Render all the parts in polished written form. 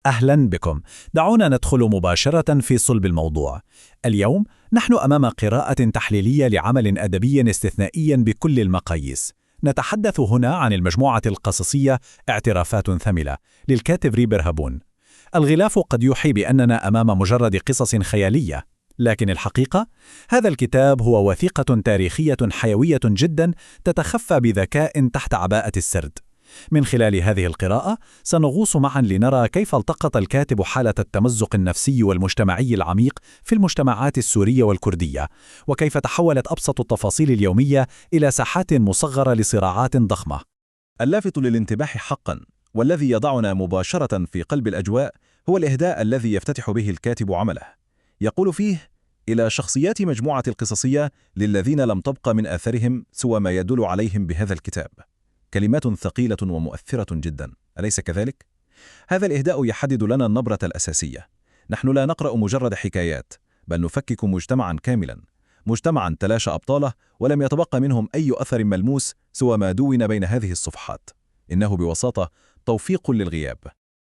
أهلا بكم. دعونا ندخل مباشرة في صلب الموضوع. اليوم نحن أمام قراءة تحليلية لعمل أدبي استثنائي بكل المقاييس. نتحدث هنا عن المجموعة القصصية اعترافات ثملة للكاتب ريبر هابون. الغلاف قد يوحي بأننا أمام مجرد قصص خيالية، لكن الحقيقة هذا الكتاب هو وثيقة تاريخية حيوية جدا تتخفى بذكاء تحت عباءة السرد. من خلال هذه القراءة سنغوص معا لنرى كيف التقط الكاتب حالة التمزق النفسي والمجتمعي العميق في المجتمعات السورية والكردية، وكيف تحولت أبسط التفاصيل اليومية إلى ساحات مصغرة لصراعات ضخمة. اللافت للانتباه حقا والذي يضعنا مباشرة في قلب الأجواء هو الإهداء الذي يفتتح به الكاتب عمله. يقول فيه: إلى شخصيات مجموعة القصصية للذين لم تبق من آثرهم سوى ما يدل عليهم بهذا الكتاب. كلمات ثقيلة ومؤثرة جدا، أليس كذلك؟ هذا الإهداء يحدد لنا النبرة الأساسية. نحن لا نقرأ مجرد حكايات، بل نفكك مجتمعا كاملا، مجتمعا تلاشى أبطاله ولم يتبقى منهم أي أثر ملموس سوى ما دون بين هذه الصفحات. إنه ببساطة توفيق للغياب.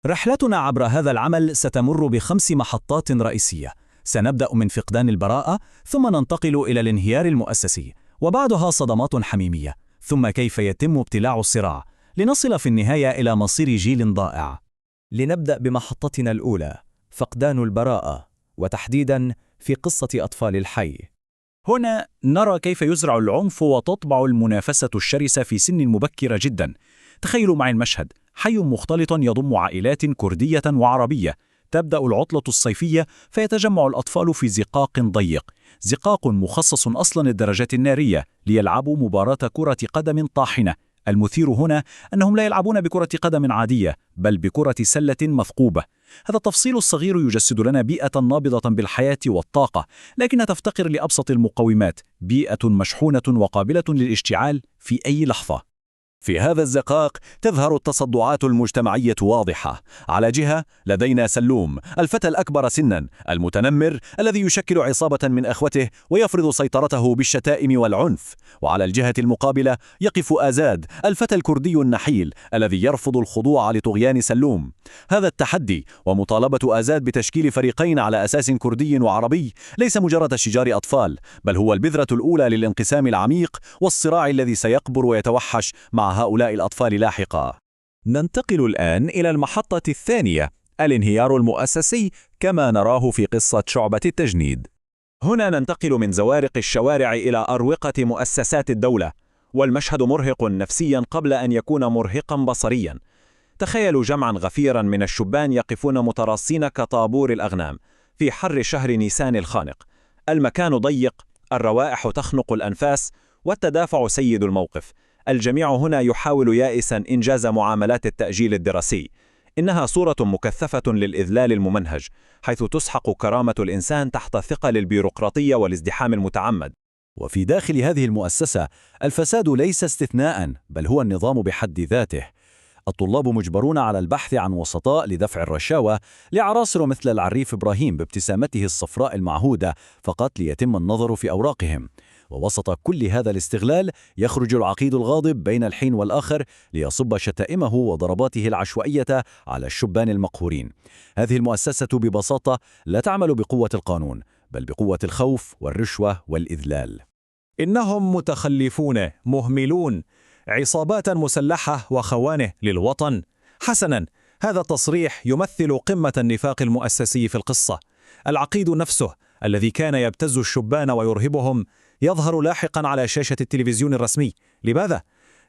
رحلتنا عبر هذا العمل ستمر ب5 محطات رئيسية. سنبدأ من فقدان البراءة، ثم ننتقل إلى الانهيار المؤسسي، وبعدها صدمات حميمية، ثم كيف يتم ابتلاع الصراع، لنصل في النهاية إلى مصير جيل ضائع. لنبدأ بمحطتنا الأولى، فقدان البراءة، وتحديداً في قصة أطفال الحي. هنا نرى كيف يزرع العنف وتطبع المنافسة الشرسة في سن مبكرة جدا. تخيلوا معي المشهد: حي مختلط يضم عائلات كردية وعربية. تبدأ العطلة الصيفية فيتجمع الأطفال في زقاق ضيق، زقاق مخصص أصلا للدرجات النارية، ليلعبوا مباراة كرة قدم طاحنة. المثير هنا أنهم لا يلعبون بكرة قدم عادية، بل بكرة سلة مثقوبة. هذا التفصيل الصغير يجسد لنا بيئة نابضة بالحياة والطاقة، لكنها تفتقر لأبسط المقومات، بيئة مشحونة وقابلة للاشتعال في أي لحظة. في هذا الزقاق تظهر التصدعات المجتمعية واضحة. على جهة لدينا سلوم، الفتى الأكبر سنا المتنمر الذي يشكل عصابة من أخوته ويفرض سيطرته بالشتائم والعنف. وعلى الجهة المقابلة يقف آزاد، الفتى الكردي النحيل الذي يرفض الخضوع لطغيان سلوم. هذا التحدي ومطالبة آزاد بتشكيل فريقين على أساس كردي وعربي ليس مجرد شجار أطفال، بل هو البذرة الأولى للانقسام العميق والصراع الذي سيكبر ويتوحش مع هؤلاء الأطفال لاحقا. ننتقل الآن إلى المحطة الثانية، الانهيار المؤسسي كما نراه في قصة شعبة التجنيد. هنا ننتقل من زوارق الشوارع إلى أروقة مؤسسات الدولة، والمشهد مرهق نفسيا قبل أن يكون مرهقا بصريا. تخيلوا جمعا غفيرا من الشبان يقفون متراصين كطابور الأغنام في حر شهر نيسان الخانق. المكان ضيق، الروائح تخنق الأنفاس، والتدافع سيد الموقف. الجميع هنا يحاول يائسا إنجاز معاملات التأجيل الدراسي. إنها صورة مكثفة للإذلال الممنهج، حيث تسحق كرامة الإنسان تحت ثقل البيروقراطية والازدحام المتعمد. وفي داخل هذه المؤسسة الفساد ليس استثناء، بل هو النظام بحد ذاته. الطلاب مجبرون على البحث عن وسطاء لدفع الرشاوى لعناصر مثل العريف إبراهيم بابتسامته الصفراء المعهودة فقط ليتم النظر في أوراقهم. ووسط كل هذا الاستغلال يخرج العقيد الغاضب بين الحين والآخر ليصب شتائمه وضرباته العشوائية على الشبان المقهورين. هذه المؤسسة ببساطة لا تعمل بقوة القانون، بل بقوة الخوف والرشوة والإذلال. إنهم متخلفون مهملون، عصابات مسلحة وخوانه للوطن. حسنا، هذا التصريح يمثل قمة النفاق المؤسسي في القصة. العقيد نفسه الذي كان يبتز الشبان ويرهبهم يظهر لاحقا على شاشة التلفزيون الرسمي. لماذا؟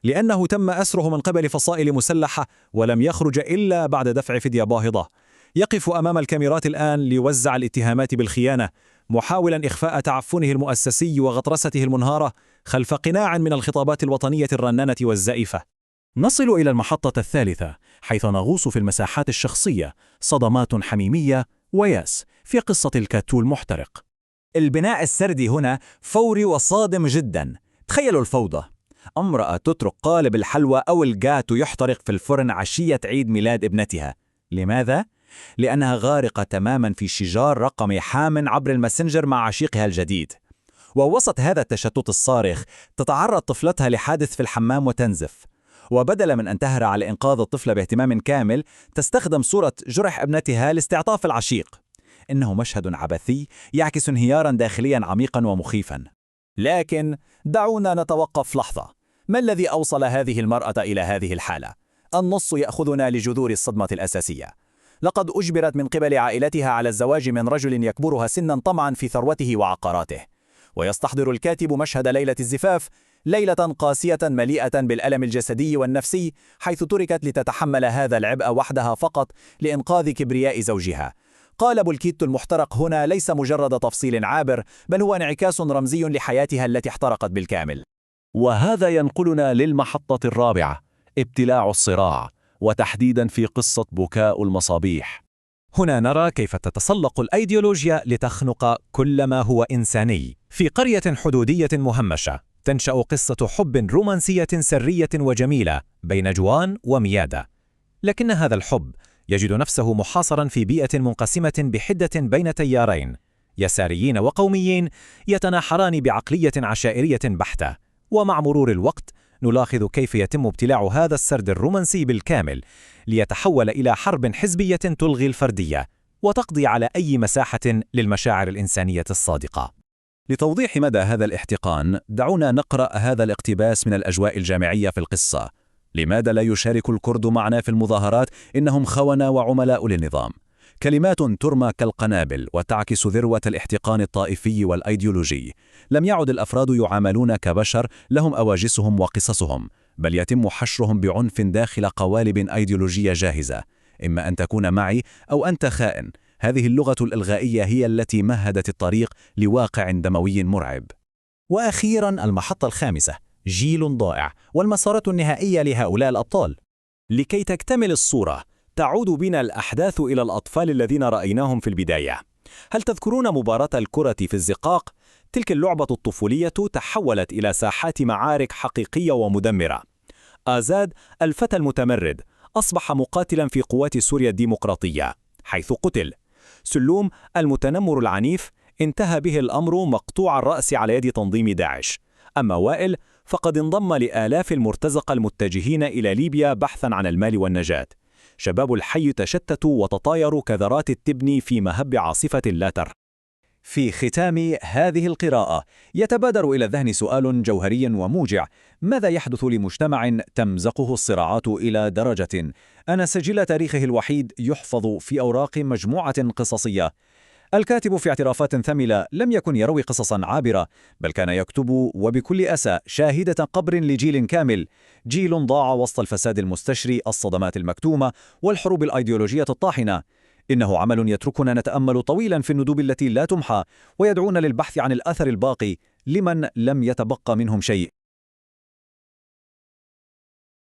لأنه تم أسره من قبل فصائل مسلحة ولم يخرج إلا بعد دفع فدية باهظة. يقف أمام الكاميرات الآن ليوزع الاتهامات بالخيانة، محاولا إخفاء تعفنه المؤسسي وغطرسته المنهارة خلف قناع من الخطابات الوطنية الرنانة والزائفة. نصل إلى المحطة الثالثة، حيث نغوص في المساحات الشخصية، صدمات حميمية وياس في قصة الكاتو المحترق. البناء السردي هنا فوري وصادم جدا. تخيلوا الفوضى: امرأة تترك قالب الحلوى أو الجاتو يحترق في الفرن عشية عيد ميلاد ابنتها. لماذا؟ لأنها غارقة تماما في شجار رقمي حام عبر الماسنجر مع عشيقها الجديد. ووسط هذا التشتت الصارخ تتعرض طفلتها لحادث في الحمام وتنزف. وبدلا من أن تهرع على إنقاذ الطفل باهتمام كامل تستخدم صورة جرح ابنتها لاستعطاف العشيق. إنه مشهد عبثي يعكس انهيارا داخليا عميقا ومخيفا. لكن دعونا نتوقف لحظة. ما الذي أوصل هذه المرأة إلى هذه الحالة؟ النص يأخذنا لجذور الصدمة الأساسية. لقد أجبرت من قبل عائلتها على الزواج من رجل يكبرها سنا طمعا في ثروته وعقاراته. ويستحضر الكاتب مشهد ليلة الزفاف، ليلة قاسية مليئة بالألم الجسدي والنفسي، حيث تركت لتتحمل هذا العبء وحدها فقط لإنقاذ كبرياء زوجها. قالب الكيت المحترق هنا ليس مجرد تفصيل عابر، بل هو انعكاس رمزي لحياتها التي احترقت بالكامل. وهذا ينقلنا للمحطة الرابعة، ابتلاع الصراع، وتحديدا في قصة بكاء المصابيح. هنا نرى كيف تتسلق الأيديولوجيا لتخنق كل ما هو إنساني. في قرية حدودية مهمشة تنشأ قصة حب رومانسية سرية وجميلة بين جوان وميادا، لكن هذا الحب يجد نفسه محاصرا في بيئة منقسمة بحدة بين تيارين يساريين وقوميين يتناحران بعقلية عشائرية بحتة. ومع مرور الوقت نلاحظ كيف يتم ابتلاع هذا السرد الرومانسي بالكامل ليتحول إلى حرب حزبية تلغي الفردية وتقضي على أي مساحة للمشاعر الإنسانية الصادقة. لتوضيح مدى هذا الاحتقان دعونا نقرأ هذا الاقتباس من الأجواء الجامعية في القصة. لماذا لا يشارك الكرد معنا في المظاهرات؟ إنهم خونة وعملاء للنظام. كلمات ترمى كالقنابل وتعكس ذروة الاحتقان الطائفي والأيديولوجي. لم يعد الأفراد يعاملون كبشر لهم أواجسهم وقصصهم، بل يتم حشرهم بعنف داخل قوالب أيديولوجية جاهزة. إما أن تكون معي أو أنت خائن. هذه اللغة الإلغائية هي التي مهدت الطريق لواقع دموي مرعب. وأخيرا المحطة الخامسة، جيل ضائع والمسارة النهائية لهؤلاء الأبطال. لكي تكتمل الصورة تعود بنا الأحداث إلى الأطفال الذين رأيناهم في البداية. هل تذكرون مباراة الكرة في الزقاق؟ تلك اللعبة الطفولية تحولت إلى ساحات معارك حقيقية ومدمرة. آزاد الفتى المتمرد أصبح مقاتلا في قوات سوريا الديمقراطية حيث قتل. سلوم المتنمر العنيف انتهى به الأمر مقطوع الرأس على يد تنظيم داعش. أما وائل فقد انضم لآلاف المرتزقة المتجهين إلى ليبيا بحثا عن المال والنجاة. شباب الحي تشتتوا وتطايروا كذرات التبن في مهب عاصفة لا تر. في ختام هذه القراءة يتبادر إلى الذهن سؤال جوهري وموجع: ماذا يحدث لمجتمع تمزقه الصراعات إلى درجة أن سجل تاريخه الوحيد يحفظ في أوراق مجموعة قصصية؟ الكاتب في اعترافات ثملة لم يكن يروي قصصا عابرة، بل كان يكتب وبكل أسى شاهدة قبر لجيل كامل، جيل ضاع وسط الفساد المستشري، الصدمات المكتومة والحروب الأيديولوجية الطاحنة. إنه عمل يتركنا نتأمل طويلا في الندوب التي لا تمحى، ويدعونا للبحث عن الأثر الباقي لمن لم يتبقى منهم شيء.